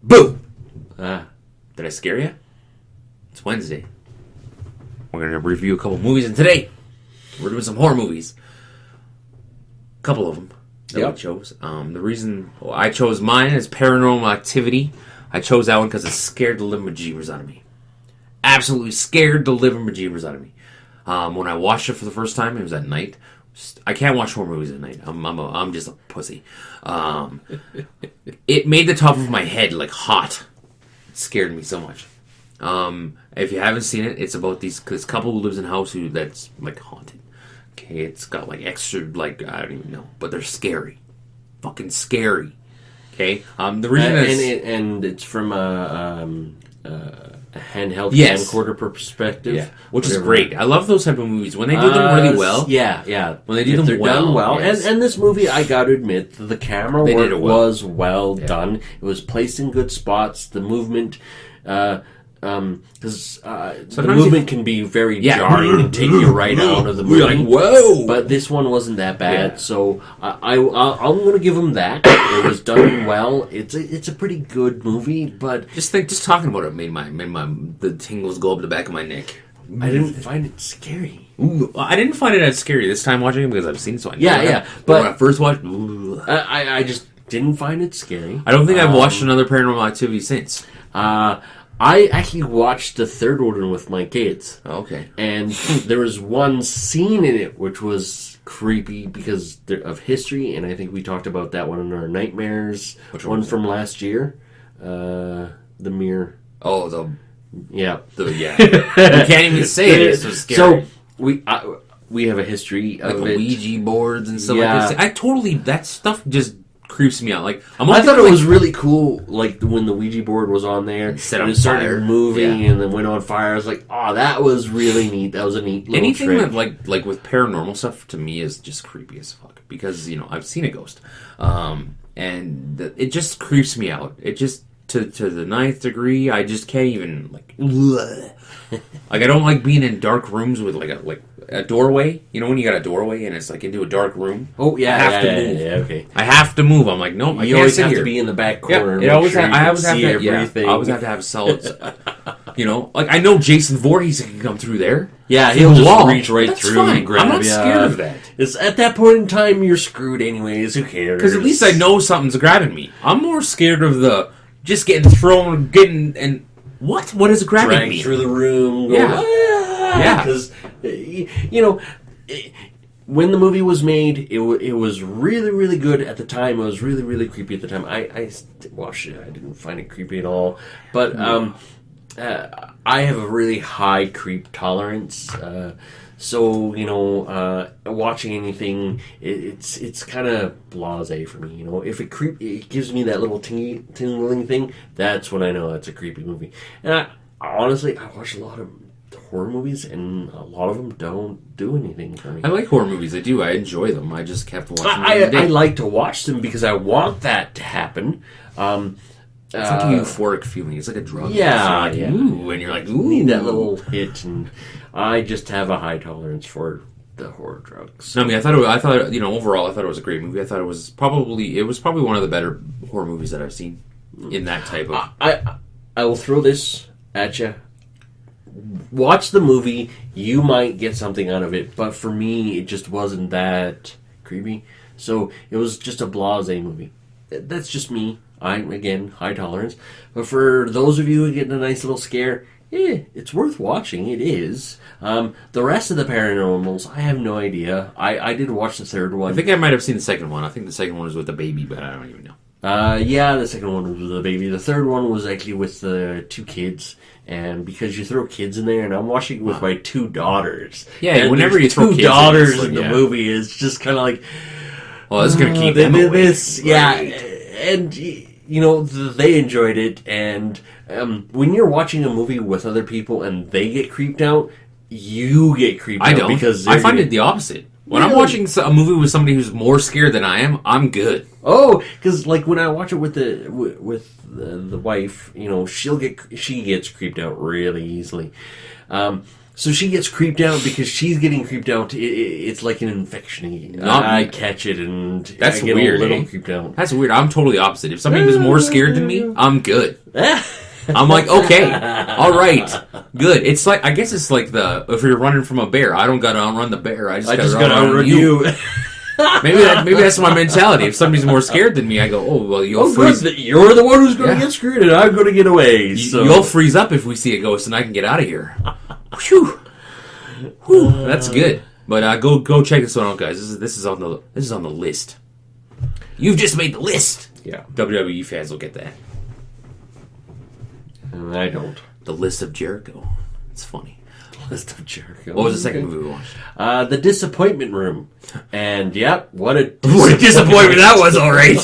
Boo! Did I scare you? It's Wednesday. We're going to review a couple movies, and today we're doing some horror movies. A couple of them that we chose. The reason I chose mine is Paranormal Activity. I chose that one because it scared the living bejeebers out of me. Absolutely scared the living bejeebers out of me. When I watched it for the first time, it was at night. I can't watch horror movies at night. I'm just a pussy. It made the top of my head like hot. It scared me so much. If you haven't seen it, it's about this couple who lives in a house that's like haunted. Okay, it's got like extra, like, I don't even know, but they're scary, fucking scary. Okay, the reason and it's from a handheld camcorder perspective, which is great. I love those type of movies when they do them really well. Yeah, when they do them done well. Yes. And this movie, I got to admit, the camera work was well done. It was placed in good spots. The movement, because the movement can be very jarring and take you right out of the movie. Like, whoa! But this one wasn't that bad, so I'm going to give them that. It was done well. It's a pretty good movie, but just talking about it made the tingles go up the back of my neck. I didn't find it scary. Ooh, I didn't find it as scary this time watching it because I've seen it, so I know. But when I first watched, I just didn't find it scary. I don't think I've watched another Paranormal Activity since. I actually watched the third one with my kids. Okay. And there was one scene in it which was creepy because of history, and I think we talked about that one in our Nightmares. Which one from last year? The Mirror. Oh, yeah. You can't even say it. It's so scary. So we have a history of like Ouija boards and stuff like this. That stuff just creeps me out. Like I thought it was really cool, like when the Ouija board was on there and it started moving and then went on fire. I was like, oh, that was really neat. That was a neat little anything trick. that like with paranormal stuff to me is just creepy as fuck because I've seen a ghost, and it just creeps me out. It just to the 9th degree. I just can't even like I don't like being in dark rooms with like a doorway. You know when you got a doorway and it's like into a dark room. Oh yeah, I have to move. Yeah, okay. I have to move. I'm like, no, I can't sit have here. To be in the back corner. I always have everything. I always have to have solids. Like I know Jason Voorhees can come through there. Yeah, he'll just reach right That's through fine. and grab. I'm not scared of that. It's at that point in time you're screwed anyways. Who cares? Because at least I know something's grabbing me. I'm more scared of the just getting thrown, and what is grabbing me through the room? Because when the movie was made, it was really, really good at the time. It was really, really creepy at the time. I watched it. I didn't find it creepy at all. But I have a really high creep tolerance. So watching anything, it's kind of blasé for me. If it gives me that little tingling thing, that's when I know it's a creepy movie. And I watch a lot of horror movies, and a lot of them don't do anything for me. I like horror movies. I do. I enjoy them. I just kept watching them. I like to watch them because I want that to happen. It's like a euphoric feeling. It's like a drug. Yeah, ooh, and you're like, ooh, need that little hit. And I just have a high tolerance for the horror drugs. No, I mean, I thought overall, I thought it was a great movie. I thought it was probably one of the better horror movies that I've seen in that type of. I will throw this at you. Watch the movie. You might get something out of it, but for me, it just wasn't that creepy. So it was just a blasé movie. That's just me. I'm, again, high tolerance. But for those of you who get a nice little scare, it's worth watching. It is. The rest of the Paranormals, I have no idea. I did watch the third one. I think I might have seen the second one. I think the second one was with the baby, but I don't even know. The second one was with the baby. The third one was actually with the two kids. And because you throw kids in there, and I'm watching it with my two daughters. Yeah, and whenever you throw two kids daughters in the movie, it's just kind of like, well, this is going to keep them awake. And they enjoyed it. And when you're watching a movie with other people and they get creeped out, you get creeped out. I don't. Because I find it the opposite. When I'm watching a movie with somebody who's more scared than I am, I'm good. Oh, because like when I watch it with the wife, she gets creeped out really easily. So she gets creeped out because she's getting creeped out. It's like an infection. I catch it and That's I get weird, a little eh? creeped out. That's weird. I'm totally opposite. If somebody was more scared than me, I'm good. I'm like, okay, all right, good. It's like, I guess it's like if you're running from a bear, I don't gotta outrun the bear. I just gotta outrun you. maybe that's my mentality. If somebody's more scared than me, I go, oh well, you'll freeze. You're the one who's going to get screwed, and I'm going to get away. So. You'll freeze up if we see a ghost, and I can get out of here. Whew. That's good. But go check this one out, guys. This is on the list. You've just made the list. Yeah, WWE fans will get that. I don't. The List of Jericho. It's funny. List of Jericho. What was the second movie we watched? The Disappointment Room. And yep, what a disappointment that was! All right.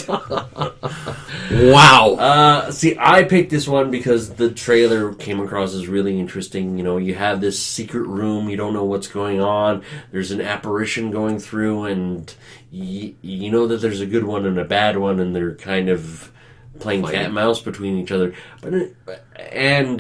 Wow. See, I picked this one because the trailer came across as really interesting. You know, you have this secret room, you don't know what's going on. There's an apparition going through, and you know that there's a good one and a bad one, and they're kind of playing cat and mouse between each other. And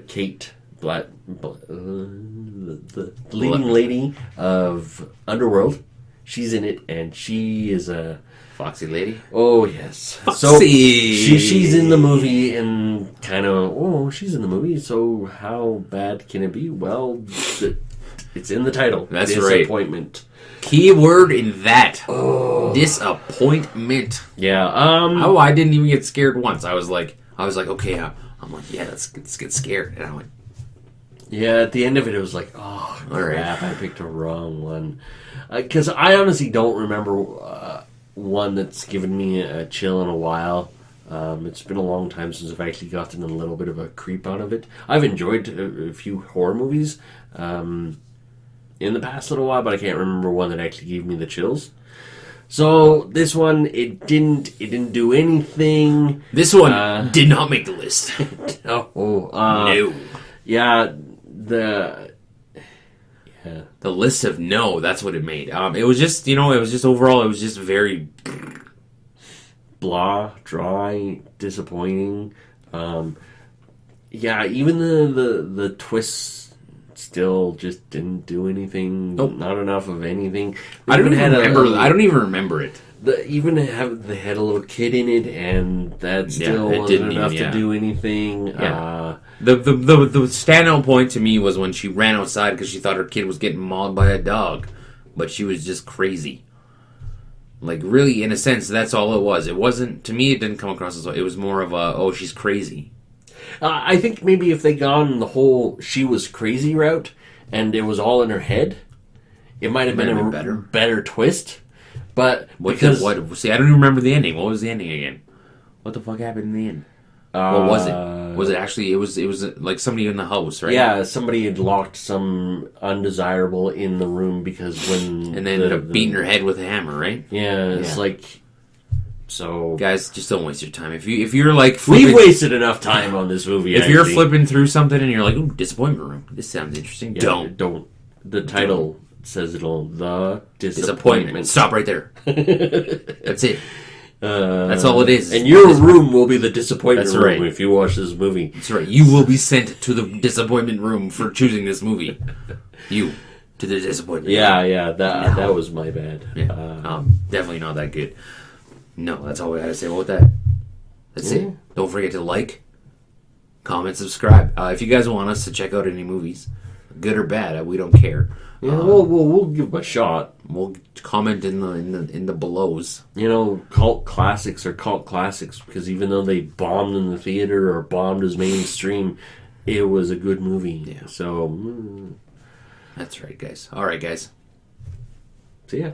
Kate Black, the leading lady of Underworld, she's in it, and she is a Foxy lady. Oh yes, Foxy. So she's in the movie, and kind of she's in the movie. So how bad can it be? Well, it's in the title. That's Disappointment. Right. Key word in that. Disappointment. Yeah. I didn't even get scared once. I was like, okay. I'm like, yeah, let's get scared. And I went, yeah. At the end of it, it was like, oh crap! I picked a wrong one. Because I honestly don't remember one that's given me a chill in a while. It's been a long time since I've actually gotten a little bit of a creep out of it. I've enjoyed a few horror movies in the past little while, but I can't remember one that actually gave me the chills. So this one, it didn't do anything. This one did not make the list. No. Yeah, the list of no, that's what it made. It was just, overall, it was just very blah, dry, disappointing. Yeah, even the twists still just didn't do anything. Nope. Not enough of anything. I don't even remember it. They had a little kid in it, and that still wasn't enough to do anything. Yeah. The standout point to me was when she ran outside because she thought her kid was getting mauled by a dog, but she was just crazy. Like, really, in a sense, that's all it was. It wasn't, to me, it didn't come across as, it was more of she's crazy. I think maybe if they gone the whole she was crazy route, and it was all in her head, it might have been a better twist. But because... See, I don't even remember the ending. What was the ending again? What the fuck happened in the end? What was it? Was it actually... It was like somebody in the house, right? Yeah, somebody had locked some undesirable in the room because when... And they ended up beating her head with a hammer, right? Yeah, it's like... So... Guys, just don't waste your time. If you're like... We've wasted enough time on this movie, If you're flipping through something and you're like, ooh, disappointment room. This sounds interesting. Yeah, don't. The title says it all. The Disappointment. Stop right there. That's it. That's all it is. And your room will be the disappointment That's room right. if you watch this movie. That's right. You will be sent to the disappointment room for choosing this movie. You to the disappointment room. Yeah. That was my bad. Yeah. Definitely not that good. No, that's all we had to say about that. That's it. Don't forget to like, comment, subscribe. If you guys want us to check out any movies, good or bad, we don't care. Yeah, we'll give them a shot. We'll comment in the belows. You know, cult classics are cult classics because even though they bombed in the theater or bombed as mainstream, it was a good movie. Yeah. So that's right, guys. All right, guys. See ya.